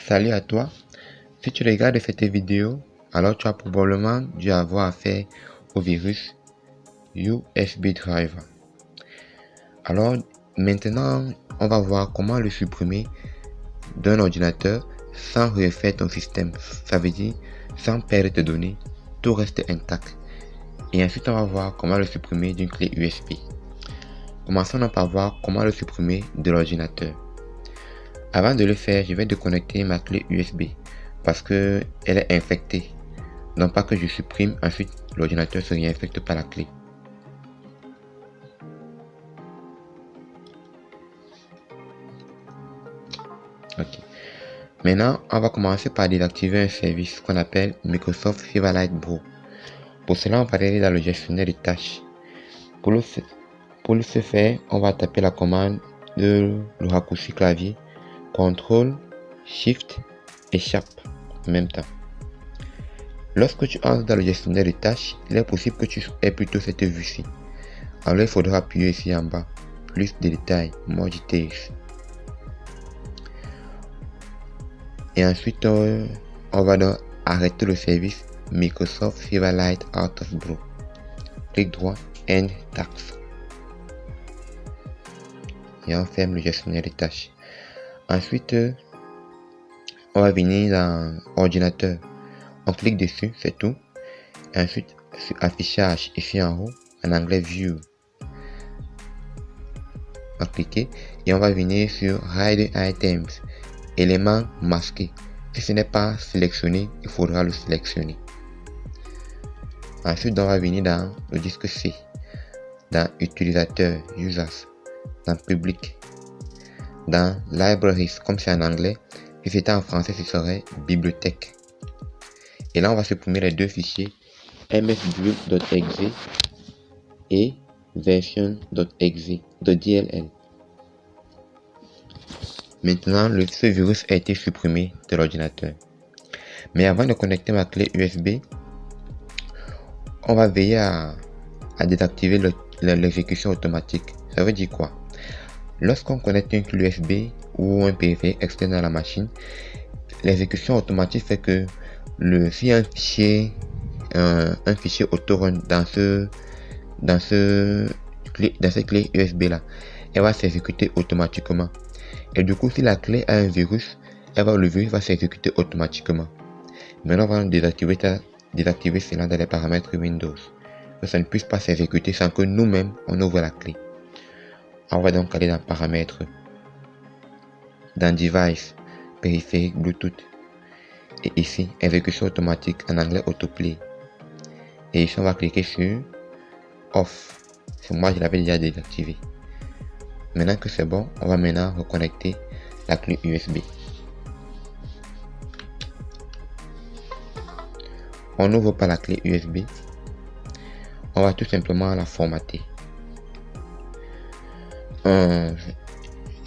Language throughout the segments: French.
Salut à toi. Si tu regardes cette vidéo, alors tu as probablement dû avoir affaire au virus USB Driver. Alors maintenant, on va voir comment le supprimer d'un ordinateur sans refaire ton système. Ça veut dire sans perdre tes données, tout reste intact. Et ensuite, on va voir comment le supprimer d'une clé USB. Commençons donc par voir comment le supprimer de l'ordinateur. Avant de le faire, je vais déconnecter ma clé USB parce que elle est infectée. Non pas que je supprime, ensuite l'ordinateur se réinfecte par la clé. Ok. Maintenant, on va commencer par désactiver un service qu'on appelle Microsoft Silverlight Pro. Pour cela, on va aller dans le gestionnaire de tâches. Pour ce faire, on va taper la commande de le raccourci clavier CTRL, SHIFT et SHARP en même temps. Lorsque tu entres dans le gestionnaire de tâches, il est possible que tu aies plutôt cette vue-ci. Alors il faudra appuyer ici en bas, plus de détails, more details. Et ensuite, on va donc arrêter le service Microsoft Silverlight Out of Pro. Clic droit, End Task. Et on ferme le gestionnaire de tâches. Ensuite, on va venir dans ordinateur. On clique dessus, c'est tout. Et ensuite, sur affichage, ici en haut, en anglais View. On va cliquer et on va venir sur Hide Items, éléments masqués. Si ce n'est pas sélectionné, il faudra le sélectionner. Ensuite, on va venir dans le disque C, dans Utilisateur, Users, dans Public, dans Libraries, comme c'est en anglais. Si c'était en français, ce serait Bibliothèque. Et là, on va supprimer les deux fichiers msbuild.exe et version.exe.dll. Maintenant, ce virus a été supprimé de l'ordinateur. Mais avant de connecter ma clé USB, on va veiller à désactiver l'exécution automatique. Ça veut dire quoi? Lorsqu'on connecte une clé USB ou un périphérique externe à la machine, l'exécution automatique fait que si un fichier autorun dans cette clé USB là, elle va s'exécuter automatiquement. Et du coup, si la clé a un virus, le virus va s'exécuter automatiquement. Maintenant, on va désactiver cela dans les paramètres Windows, que ça ne puisse pas s'exécuter sans que nous-mêmes on ouvre la clé. On va donc aller dans paramètres, dans device, périphérique Bluetooth, et ici exécution automatique, en anglais autoplay. Et ici on va cliquer sur off. Moi je l'avais déjà désactivé. Maintenant que c'est bon, on va maintenant reconnecter la clé USB. On n'ouvre pas la clé USB, on va tout simplement la formater.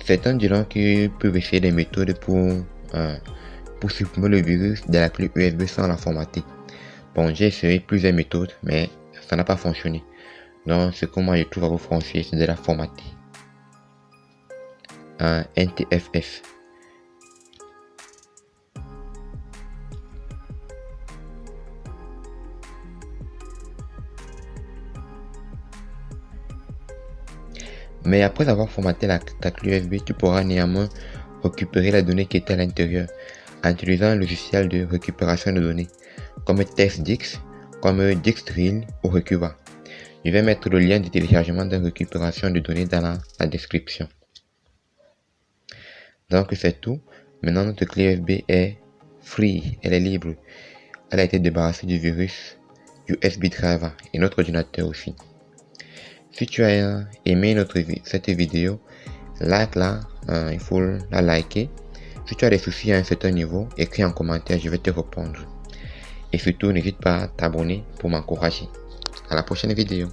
Certains diront qu'ils peuvent essayer des méthodes pour supprimer le virus de la clé USB sans la formater. Bon, j'ai essayé plusieurs méthodes, mais ça n'a pas fonctionné. Donc, ce que moi je trouve à vous conseiller, c'est de la formater. NTFS. Mais après avoir formaté ta clé USB, tu pourras néanmoins récupérer la donnée qui était à l'intérieur en utilisant un logiciel de récupération de données comme TextDix, comme Dixdrill ou Recuva. Je vais mettre le lien de téléchargement de récupération de données dans la description. Donc c'est tout. Maintenant notre clé USB est free, elle est libre. Elle a été débarrassée du virus USB Driver et notre ordinateur aussi. Si tu as aimé cette vidéo, like-la, il faut la liker. Si tu as des soucis à un certain niveau, écris en commentaire, je vais te répondre. Et surtout, n'hésite pas à t'abonner pour m'encourager. À la prochaine vidéo.